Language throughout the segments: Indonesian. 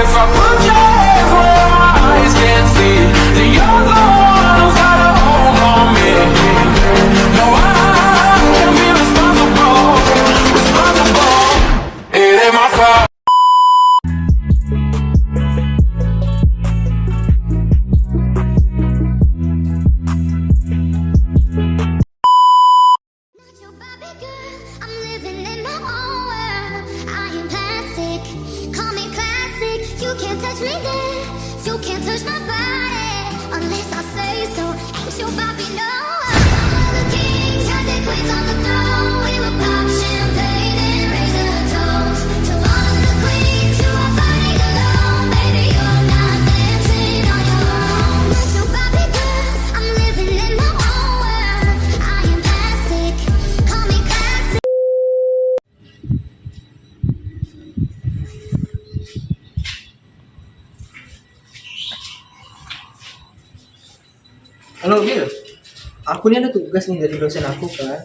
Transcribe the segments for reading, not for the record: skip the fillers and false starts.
if I put your hands where my eyes can't see, then you're the one who's got a hold on me. No, I can't be responsible. It ain't my fault. Not your Barbie girl, I'm living in my own world. I am plastic, call me classic. You can't touch me there, you can't touch my body unless I say so. Ain't your Barbie, no. All of the kings had their queens on the throne. We would pop champagne and raise a toast to all of the queens who are fighting alone. Baby, you're not dancing on your own. Not your Barbie girl, I'm living in my own world. I am plastic, call me classic. Halo Gil, aku ini ada tugas nih dari dosen aku kan.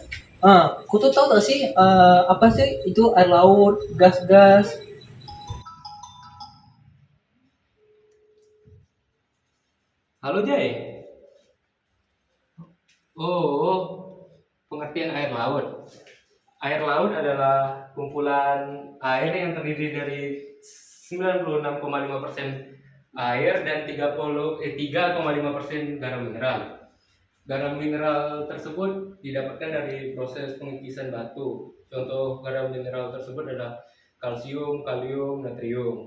Aku tuh tahu gak sih apa sih itu air laut, gas-gas. Halo Jay. Oh, pengertian air laut. Air laut adalah kumpulan air yang terdiri dari 96,5% air dan 3,5% garam mineral. Garam mineral tersebut didapatkan dari proses pengikisan batu. Contoh garam mineral tersebut adalah kalsium, kalium, natrium.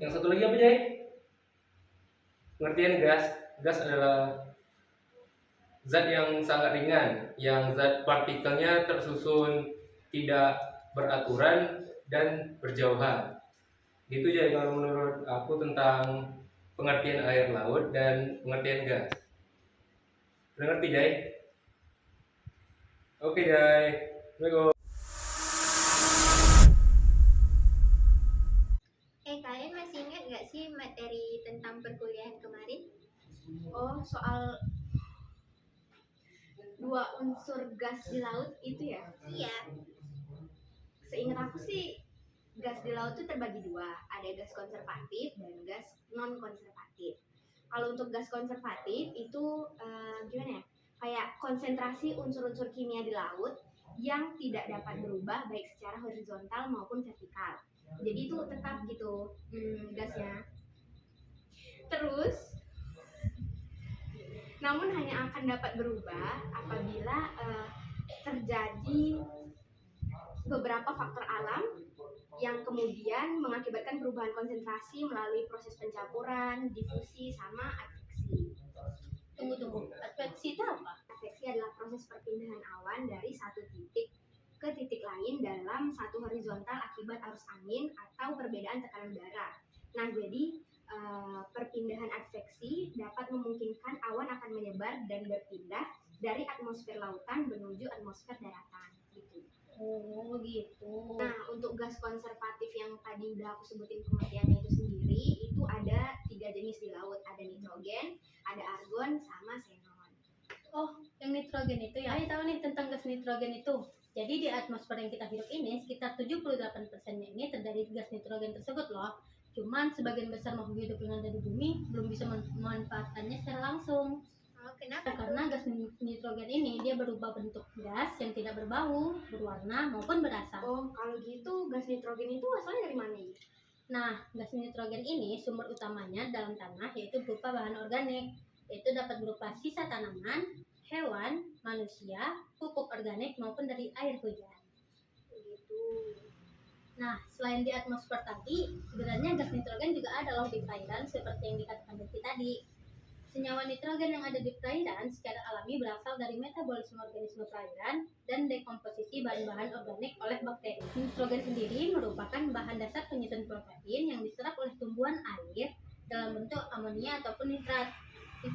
Yang satu lagi apa, Jay? Pengertian gas. Gas adalah zat yang sangat ringan, yang zat partikelnya tersusun tidak beraturan dan berjauhan. Gitu Jay kalau menurut aku tentang pengertian air laut dan pengertian gas. Udah ngerti, Jay? Oke, Jay. Assalamualaikum. Kalian masih ingat nggak sih materi tentang perkuliahan kemarin? Oh, soal dua unsur gas di laut itu ya? Iya. Seingat aku sih, gas di laut itu terbagi dua. Ada gas konservatif dan gas non konservatif. Kalau untuk gas konservatif itu gimana ya? Kayak konsentrasi unsur-unsur kimia di laut yang tidak dapat berubah baik secara horizontal maupun vertikal. Jadi itu tetap gitu gasnya. Terus, namun hanya akan dapat berubah apabila terjadi beberapa faktor alam yang kemudian mengakibatkan perubahan konsentrasi melalui proses pencampuran, difusi, sama adveksi. Tunggu, adveksi itu apa? Adveksi adalah proses perpindahan awan dari satu titik ke titik lain dalam satu horizontal akibat arus angin atau perbedaan tekanan udara. Nah, jadi perpindahan adveksi dapat memungkinkan awan akan menyebar dan berpindah dari atmosfer lautan menuju atmosfer daratan gitu. Oh gitu. Nah, untuk gas konservatif yang tadi udah aku sebutin pengertiannya itu sendiri, itu ada 3 jenis di laut. Ada nitrogen, ada argon, sama xenon. Oh, yang nitrogen itu ya? Ayo tahu nih tentang gas nitrogen itu. Jadi di atmosfer yang kita hidup ini, sekitar 78%-nya ini terdiri gas nitrogen tersebut loh. Cuman sebagian besar makhluk hidup yang ada di bumi belum bisa memanfaatkannya secara langsung. Oh, kenapa? Karena gas nitrogen ini dia berubah bentuk gas yang tidak berbau, berwarna maupun berasap. Oh, kalau gitu gas nitrogen itu asalnya dari mana ya? Nah, gas nitrogen ini sumber utamanya dalam tanah yaitu berupa bahan organik, yaitu dapat berupa sisa tanaman, hewan, manusia, pupuk organik maupun dari air hujan. Begitu. Nah, selain di atmosfer tadi, sebenarnya gas nitrogen juga ada loh di perairan seperti yang dikatakan Deki tadi. Senyawa nitrogen yang ada di perairan secara alami berasal dari metabolisme organisme perairan dan dekomposisi bahan-bahan organik oleh bakteri. Nitrogen sendiri merupakan bahan dasar penyusun protein yang diserap oleh tumbuhan air dalam bentuk amonia ataupun nitrat.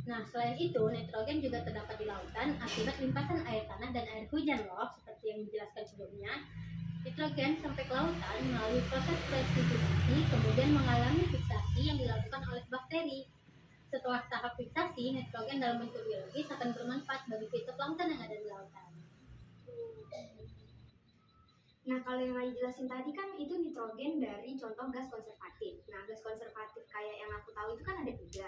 Nah, selain itu, nitrogen juga terdapat di lautan akibat limpasan air tanah dan air hujan loh, seperti yang dijelaskan sebelumnya. Nitrogen sampai ke lautan melalui proses presipitation kemudian mengalami fiksasi yang dilakukan oleh bakteri. Setelah tahap fiksasi, nitrogen dalam bentuk biologis akan bermanfaat bagi fitoplankton yang ada di lautan. Nah, kalau yang lagi jelasin tadi kan itu nitrogen dari contoh gas konservatif. Nah, gas konservatif kayak yang aku tahu itu kan ada 3.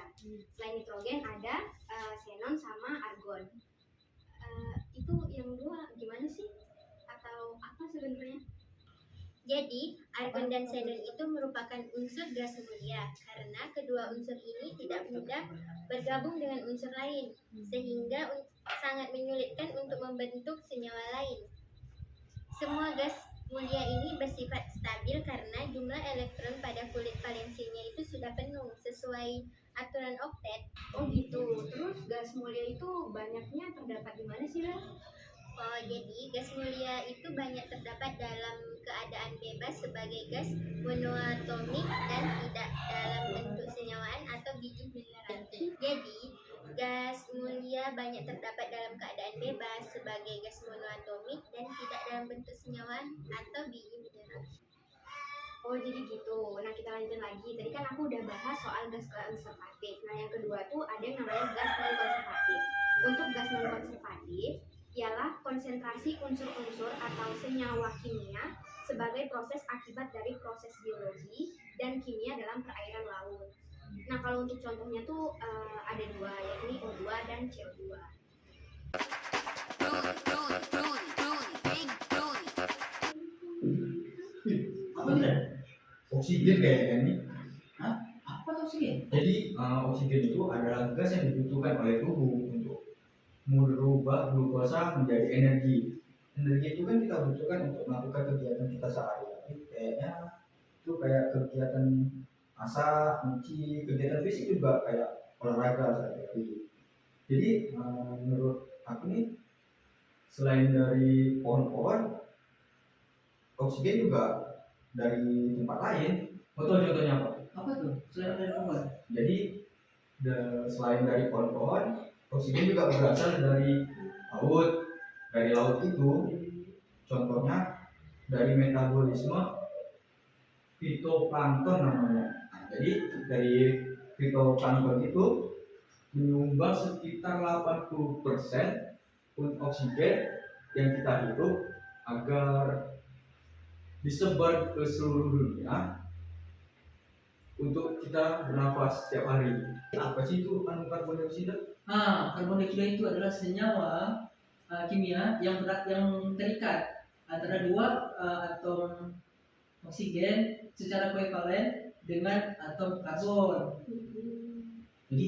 Selain nitrogen ada xenon sama argon. Itu yang dua gimana sih? Atau apa sebenarnya? Jadi, argon dan xenon itu merupakan unsur gas mulia karena kedua unsur ini tidak mudah bergabung dengan unsur lain, sehingga sangat menyulitkan untuk membentuk senyawa lain. Semua gas mulia ini bersifat stabil karena jumlah elektron pada kulit valensinya itu sudah penuh sesuai aturan oktet. Oh gitu. Terus gas mulia itu banyaknya terdapat di mana sih, Bel? Jadi gas mulia itu banyak terdapat dalam keadaan bebas sebagai gas monoatomik dan tidak dalam bentuk senyawaan atau biji mineral. Jadi gas mulia banyak terdapat dalam keadaan bebas sebagai gas monoatomik dan tidak dalam bentuk senyawaan atau biji mineral. Oh jadi gitu. Nah kita lanjut lagi. Tadi kan aku udah bahas soal gas konservatif. Nah yang kedua tuh ada yang namanya gas non konservatif. Untuk gas non konservatif ialah konsentrasi unsur-unsur atau senyawa kimia sebagai proses akibat dari proses biologi dan kimia dalam perairan laut. Nah kalau untuk contohnya tuh ada 2, yakni O2 dan CO2. Apa itu? Oksigen kayaknya ini. Hah? Apa tuh oksigen? Jadi oksigen itu adalah gas yang dibutuhkan oleh tubuh untuk merubah glukosa menjadi energi. Energi itu kan kita butuhkan untuk melakukan kegiatan kita sehari-hari. Kayaknya itu kayak kegiatan masak, nyuci, kegiatan fisik juga kayak olahraga sehari-hari. Jadi menurut aku nih, selain dari pohon-pohon, oksigen juga dari tempat lain. Betul, contohnya apa? Apa tuh? Selain dari pohon. Jadi selain dari pohon-pohon, oksigen juga berasal dari laut. Dari laut itu contohnya dari metabolisme fitoplankton namanya. Nah, jadi dari fitoplankton itu menyumbang sekitar 80% oksigen yang kita hirup agar disebar ke seluruh dunia untuk kita bernafas setiap hari. Apa sih itu karbon dioksida? Karbon dioksida itu adalah senyawa kimia yang terikat antara 2 atom oksigen secara koevalen dengan atom karbon. Jadi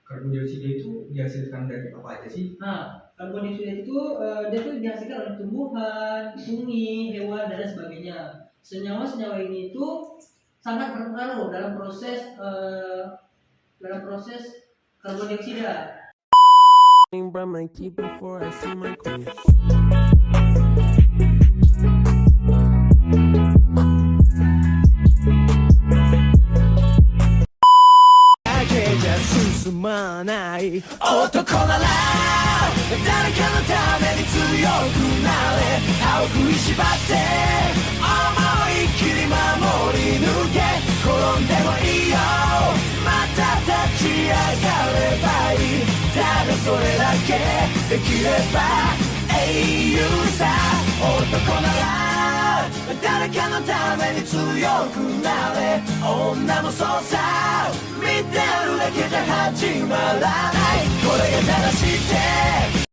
karbon dioksida itu dihasilkan dari apa aja sih? Karbon dioksida itu dia tuh dihasilkan oleh tumbuhan, bumi, hewan dan sebagainya. Senyawa-senyawa ini itu sangat berpengaruh dalam proses karbon dioksida. Brush my teeth before I see my queen. Mitteru dake ja hachimaranai. Kore ga jalashite